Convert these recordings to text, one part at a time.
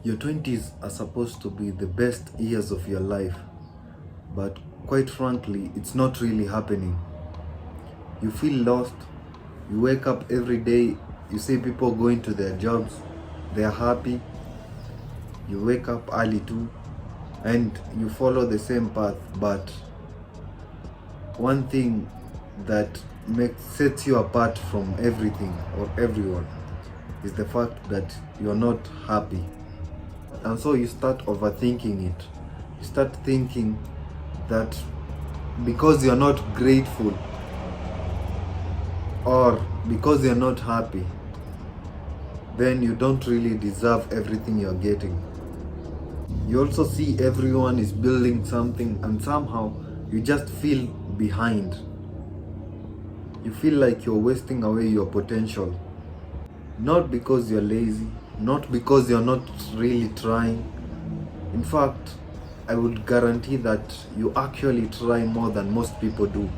Your 20s are supposed to be the best years of your life, but quite frankly, it's not really happening. You feel lost, you wake up every day, you see people going to their jobs, they are happy, you wake up early too, and you follow the same path, but one thing that sets you apart from everything or everyone is the fact that you're not happy. And so you start overthinking it. You start thinking that because you're not grateful or because you're not happy, then you don't really deserve everything you're getting. You also see everyone is building something and somehow you just feel behind. You feel like you're wasting away your potential. Not because you're lazy, not because you're not really trying. In fact, I would guarantee that you actually try more than most people do.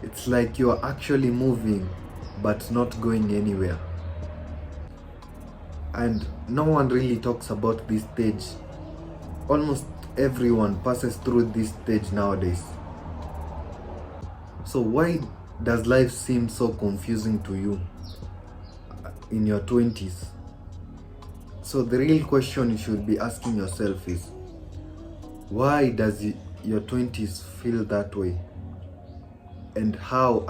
It's like you're actually moving but not going anywhere. And no one really talks about this stage. Almost everyone passes through this stage nowadays. So why does life seem so confusing to you in your 20s? So the real question you should be asking yourself is, why does your 20s feel that way? And what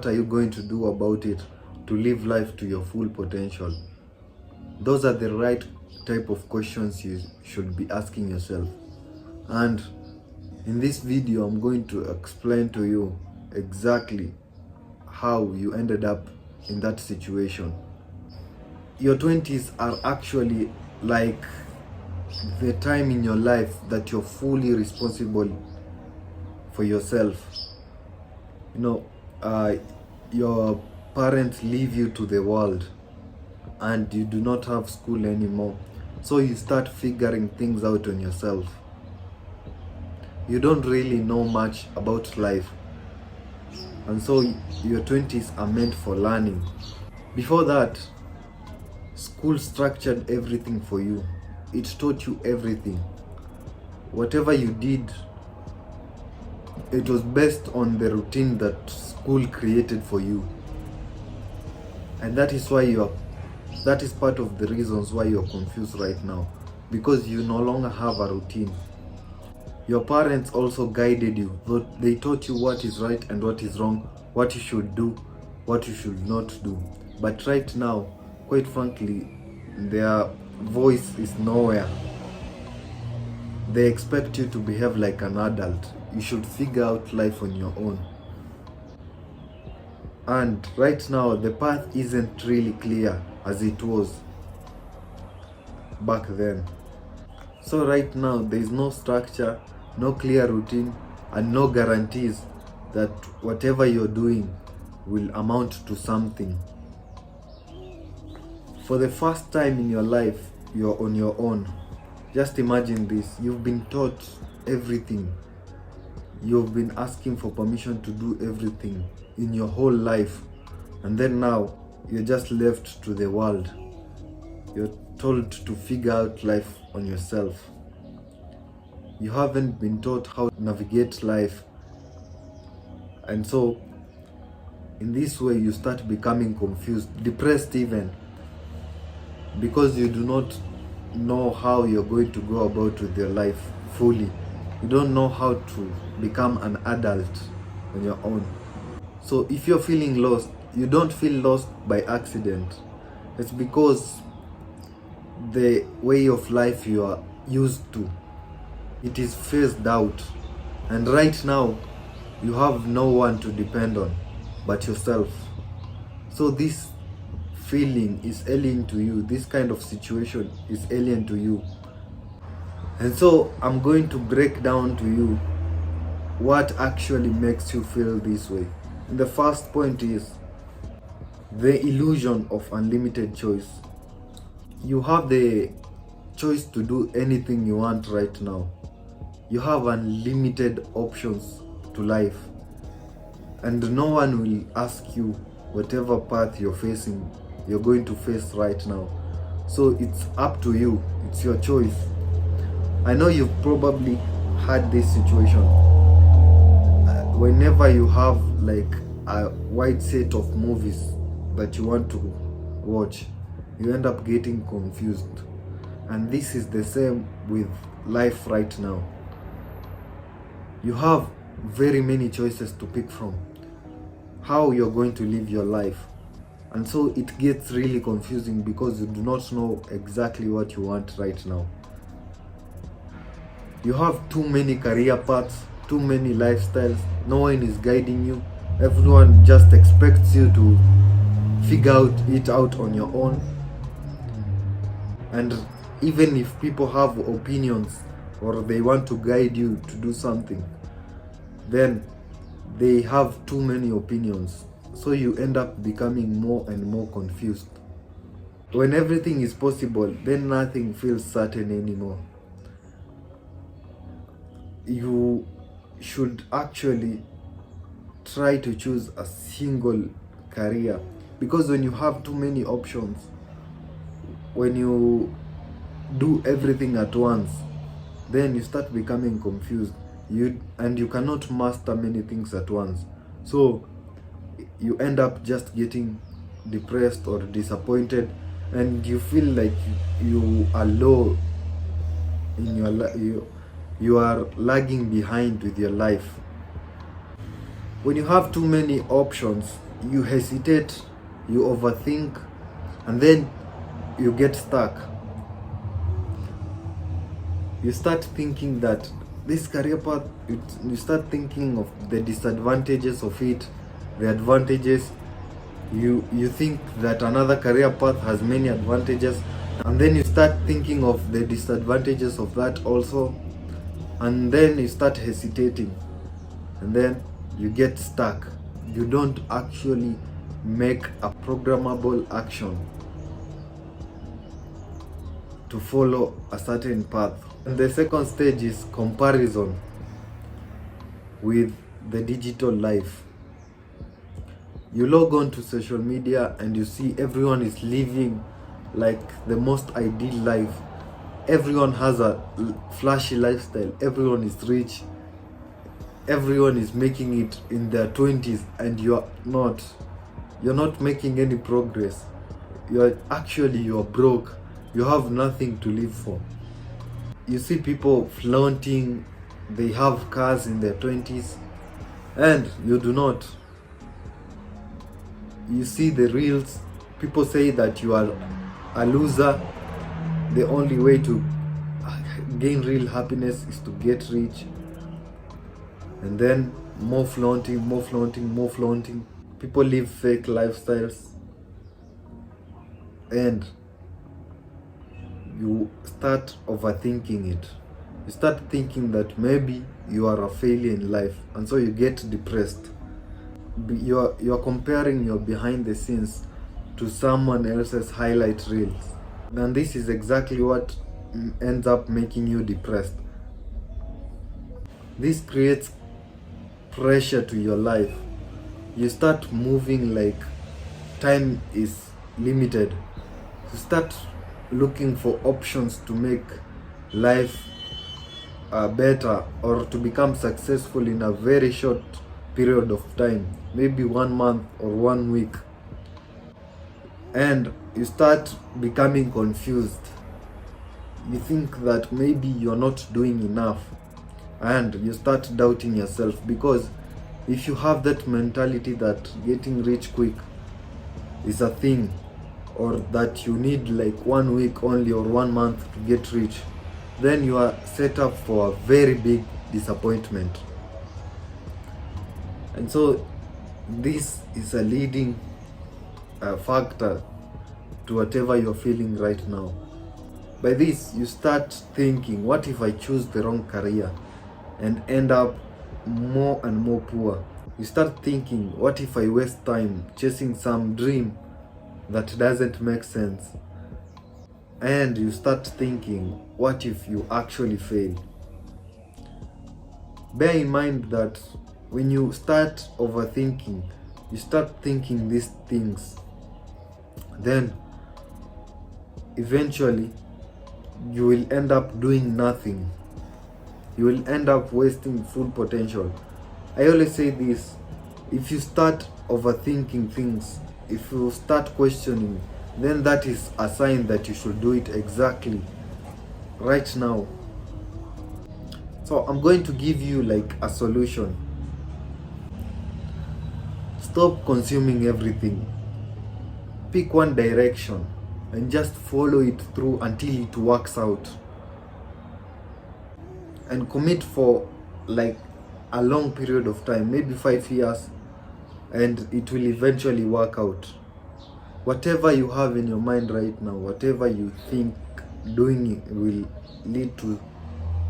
are you going to do about it to live life to your full potential? Those are the right type of questions you should be asking yourself. And in this video, I'm going to explain to you exactly how you ended up in that situation. Your 20s are actually like the time in your life that you're fully responsible for yourself. Your parents leave you to the world and you do not have school anymore. So you start figuring things out on yourself. You don't really know much about life. And so your 20s are meant for learning. Before that, school structured everything for you. It taught you everything. Whatever you did, it was based on the routine that school created for you. And that is part of the reasons why you're confused right now, because you no longer have a routine. Your parents also guided you. They taught you what is right and what is wrong, what you should do, what you should not do. But right now, quite frankly, their voice is nowhere. They expect you to behave like an adult. You should figure out life on your own. And right now, the path isn't really clear as it was back then. So right now, there is no structure, no clear routine, and no guarantees that whatever you're doing will amount to something. For the first time in your life, you're on your own. Just imagine this. You've been taught everything. You've been asking for permission to do everything in your whole life. And then now, you're just left to the world. You're told to figure out life on yourself. You haven't been taught how to navigate life. And so, in this way, you start becoming confused, depressed even, because you do not know how you're going to go about with your life fully. You don't know how to become an adult on your own. So if you're feeling lost, you don't feel lost by accident. It's because the way of life you are used to, it is phased out. And right now, you have no one to depend on but yourself. So this feeling is alien to you. This kind of situation is alien to you. And so I'm going to break down to you what actually makes you feel this way. And the first point is the illusion of unlimited choice. You have the choice to do anything you want right now. You have unlimited options to life. And no one will ask you whatever path you're going to face right now. So it's up to you, it's your choice. I know you've probably had this situation. Whenever you have like a wide set of movies that you want to watch, you end up getting confused. And this is the same with life right now. You have very many choices to pick from, how you're going to live your life. And so it gets really confusing because you do not know exactly what you want right now. You have too many career paths, too many lifestyles, no one is guiding you. Everyone just expects you to figure it out on your own. And even if people have opinions or they want to guide you to do something, then they have too many opinions. So you end up becoming more and more confused. When everything is possible, then nothing feels certain anymore. You should actually try to choose a single career, because when you have too many options, when you do everything at once, then you start becoming confused. You cannot master many things at once. So you end up just getting depressed or disappointed, and you feel like you are low in your life. You are lagging behind with your life. When you have too many options, you hesitate, you overthink, and then you get stuck. You start thinking that this career path, you start thinking of the disadvantages of it, the advantages. You think that another career path has many advantages, and then you start thinking of the disadvantages of that also, and then you start hesitating, and then you get stuck. You don't actually make a programmable action to follow a certain path. And the second stage is comparison with the digital life. You log on to social media and you see everyone is living like the most ideal life. Everyone has a flashy lifestyle. Everyone is rich. Everyone is making it in their 20s, and you're not. You're not making any progress. You're broke. You have nothing to live for. You see people flaunting, they have cars in their 20s, and you do not. You see the reels, people say that you are a loser. The only way to gain real happiness is to get rich. And then more flaunting. People live fake lifestyles, and you start overthinking it. You start thinking that maybe you are a failure in life, and so you get depressed. You're comparing your behind the scenes to someone else's highlight reels, and this is exactly what ends up making you depressed. This creates pressure to your life. You start moving like time is limited. You start looking for options to make life better, or to become successful in a very short period of time, maybe 1 month or 1 week. And you start becoming confused. You think that maybe you're not doing enough, and you start doubting yourself, because if you have that mentality that getting rich quick is a thing, or that you need like 1 week only or 1 month to get rich, then you are set up for a very big disappointment. And so this is a leading factor to whatever you're feeling right now. By this, you start thinking, what if I choose the wrong career and end up more and more poor? You start thinking, what if I waste time chasing some dream that doesn't make sense? And you start thinking, what if you actually fail? Bear in mind that when you start overthinking, you start thinking these things, then eventually you will end up doing nothing. You will end up wasting full potential. I always say this: if you start overthinking things, if you start questioning, then that is a sign that you should do it exactly right now. So I'm going to give you like a solution. Stop consuming everything. Pick one direction and just follow it through until it works out. And commit for like a long period of time, maybe 5 years, and it will eventually work out. Whatever you have in your mind right now, whatever you think doing it will lead to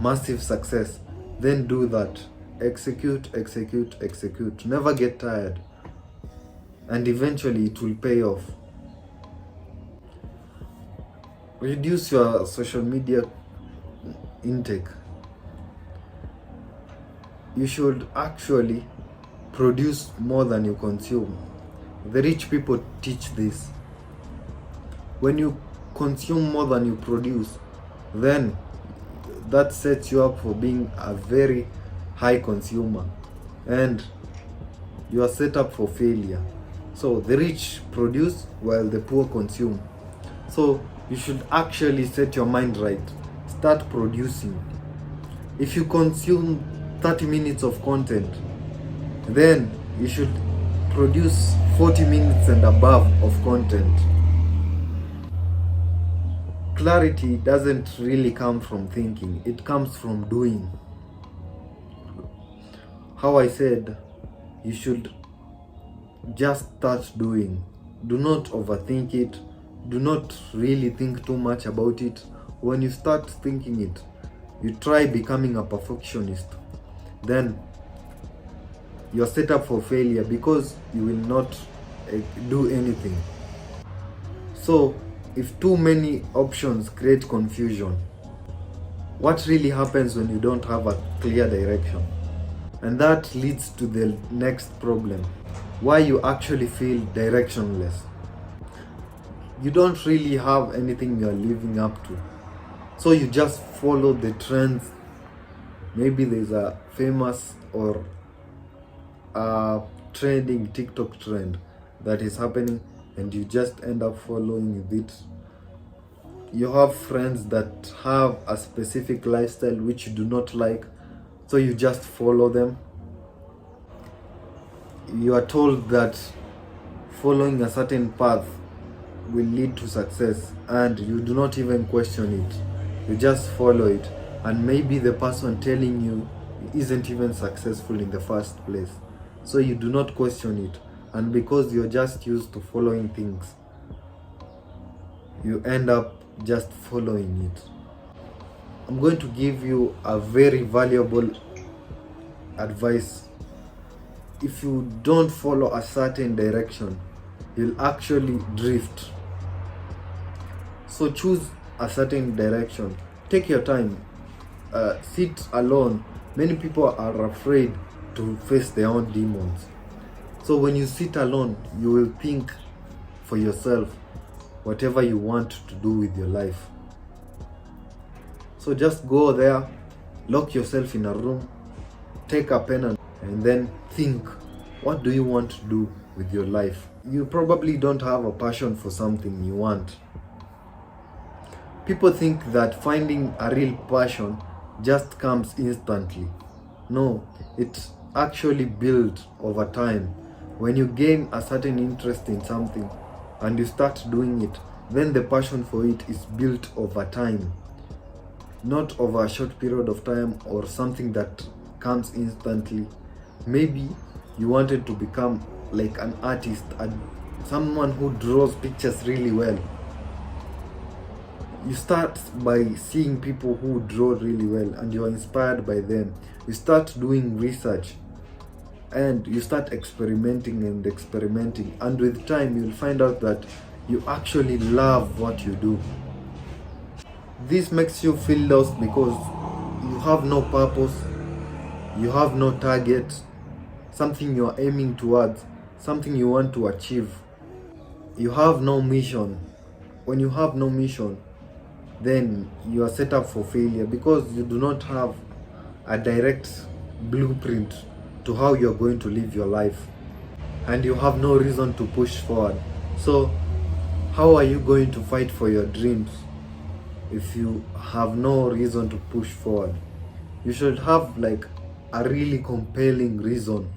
massive success, then do that. Execute, execute, execute. Never get tired. And eventually it will pay off. Reduce your social media intake. You should actually produce more than you consume. The rich people teach this. When you consume more than you produce, then that sets you up for being a very high consumer, and you are set up for failure. So the rich produce while the poor consume. So you should actually set your mind right. Start producing. If you consume 30 minutes of content, then you should produce 40 minutes and above of content. Clarity doesn't really come from thinking, it comes from doing. How I said, you should just start doing. Do not overthink it. Do not really think too much about it. When you start thinking it, you try becoming a perfectionist, then you're set up for failure because you will not do anything. So if too many options create confusion, what really happens when you don't have a clear direction? And that leads to the next problem: why you actually feel directionless. You don't really have anything you're living up to, so you just follow the trends. Maybe there's a famous or a trending TikTok trend that is happening, and you just end up following it. You have friends that have a specific lifestyle which you do not like, so you just follow them. You are told that following a certain path will lead to success, and you do not even question it. You just follow it, and maybe the person telling you isn't even successful in the first place. So you do not question it, and because you're just used to following things, you end up just following it. I'm going to give you a very valuable advice. If you don't follow a certain direction, you'll actually drift. So choose a certain direction. Take your time. Sit alone. Many people are afraid to face their own demons. So when you sit alone, you will think for yourself whatever you want to do with your life. So just go there, lock yourself in a room, take a pen and then think, what do you want to do with your life? You probably don't have a passion for something you want. People think that finding a real passion just comes instantly. No, it's actually built over time. When you gain a certain interest in something and you start doing it, then the passion for it is built over time, not over a short period of time or something that comes instantly. Maybe you wanted to become like an artist, someone who draws pictures really well. You start by seeing people who draw really well and you're inspired by them. You start doing research and you start experimenting, and with time you'll find out that you actually love what you do. This makes you feel lost because you have no purpose, you have no target, something you're aiming towards, something you want to achieve. You have no mission. when you have no mission, then you are set up for failure, because you do not have a direct blueprint to how you're going to live your life, and you have no reason to push forward. So how are you going to fight for your dreams if you have no reason to push forward? You should have like a really compelling reason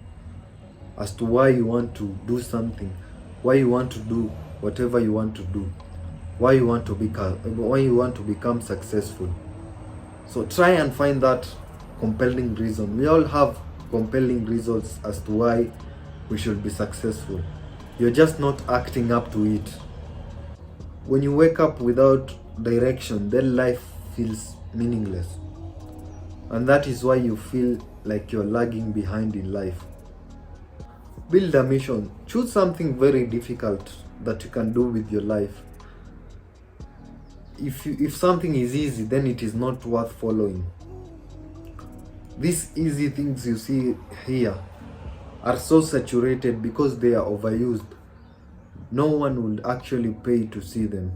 as to why you want to do something, why you want to do whatever you want to do, why you want to become successful. So try and find that compelling reason. We all have compelling reasons as to why we should be successful. You're just not acting up to it. When you wake up without direction, then life feels meaningless. And that is why you feel like you're lagging behind in life. Build a mission. Choose something very difficult that you can do with your life. If something is easy, then it is not worth following. These easy things you see here are so saturated because they are overused. No one will actually pay to see them.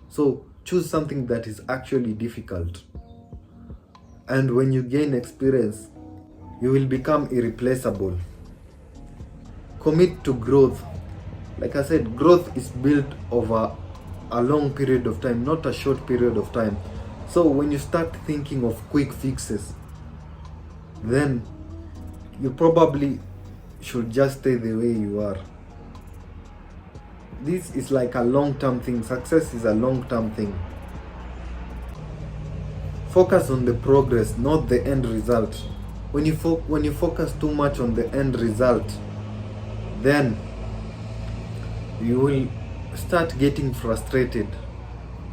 So choose something that is actually difficult. And when you gain experience, you will become irreplaceable. Commit to growth. Like I said, growth is built over a long period of time, not a short period of time. So when you start thinking of quick fixes, then you probably should just stay the way you are. This is like a long-term thing. Success is a long-term thing. Focus on the progress, not the end result. When you focus too much on the end result, then you will start getting frustrated.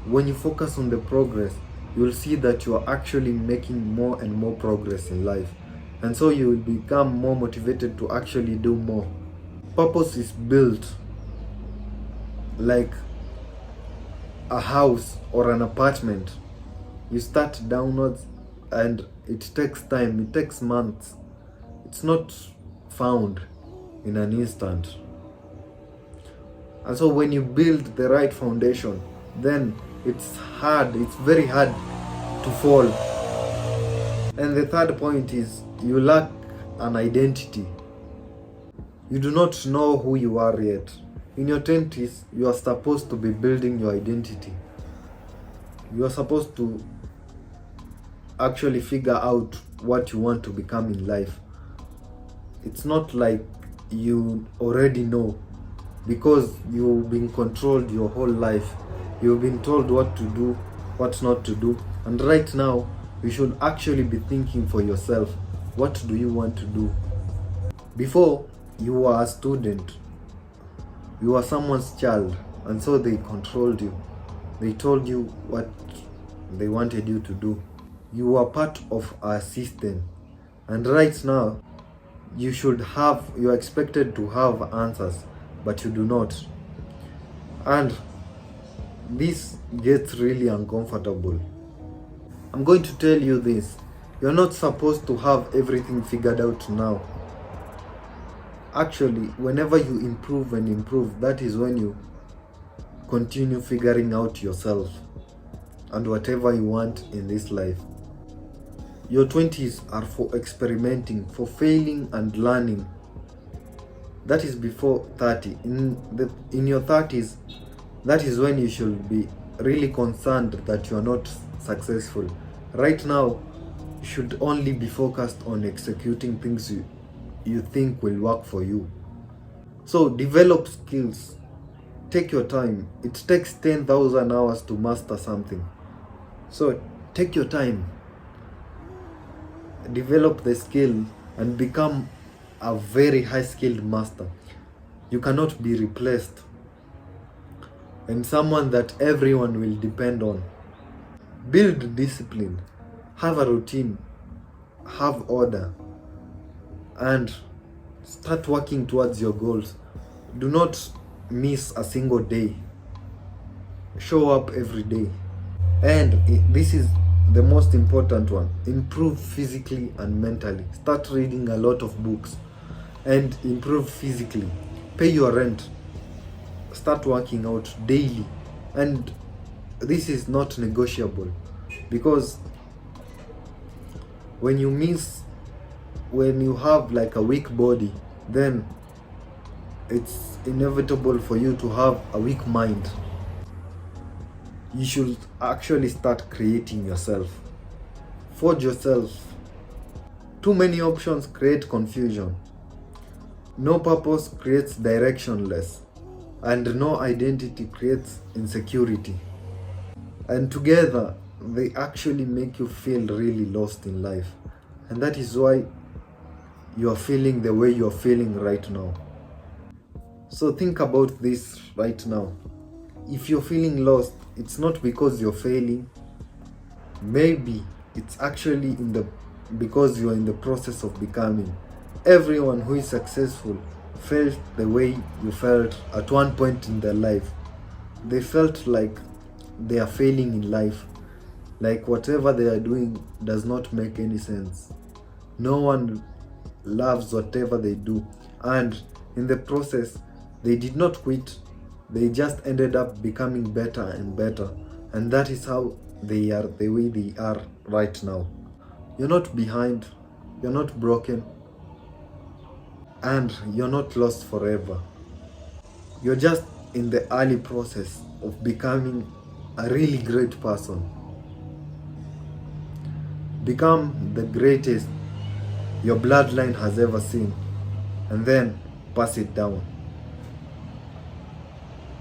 When you focus on the progress, you will see that you are actually making more and more progress in life. And so you will become more motivated to actually do more. Purpose is built like a house or an apartment. You start downwards and it takes time, it takes months. It's not found in an instant. And so when you build the right foundation, then it's very hard to fall. And the third point is you lack an identity. You do not know who you are yet. In your 20s, you are supposed to be building your identity. You are supposed to actually figure out what you want to become in life. It's not like you already know, because you've been controlled your whole life. You've been told what to do, what not to do. And right now, you should actually be thinking for yourself, what do you want to do? Before, you were a student. You were someone's child, and so they controlled you. They told you what they wanted you to do. You were part of a system. And right now, you're expected to have answers, but you do not. And this gets really uncomfortable. I'm going to tell you this. You're not supposed to have everything figured out now. Actually, whenever you improve and improve, that is when you continue figuring out yourself and whatever you want in this life. Your 20s are for experimenting, for failing and learning. That is before 30. In your 30s, that is when you should be really concerned that you are not successful. Right now, you should only be focused on executing things you think will work for you. So develop skills. Take your time. It takes 10,000 hours to master something. So take your time. Develop the skill and become a very high-skilled master. You cannot be replaced, and someone that everyone will depend on. Build discipline. Have a routine. Have order. And start working towards your goals. Do not miss a single day. Show up every day. And this is the most important one. Improve physically and mentally. Start reading a lot of books and improve physically. Pay your rent. Start working out daily. And this is not negotiable, because when you have like a weak body, then it's inevitable for you to have a weak mind. You should actually start creating yourself. Forge yourself. Too many options create confusion. No purpose creates directionless. And no identity creates insecurity. And together, they actually make you feel really lost in life. And that is why you are feeling the way you are feeling right now. So think about this right now. If you're feeling lost, it's not because you're failing. Maybe it's actually because you're in the process of becoming. Everyone who is successful felt the way you felt at one point in their life. They felt like they are failing in life, like whatever they are doing does not make any sense. No one loves whatever they do, and in the process they did not quit. They just ended up becoming better and better, and that is how they are the way they are right now. You're not behind, you're not broken, and you're not lost forever. You're just in the early process of becoming a really great person. Become the greatest your bloodline has ever seen, and then pass it down.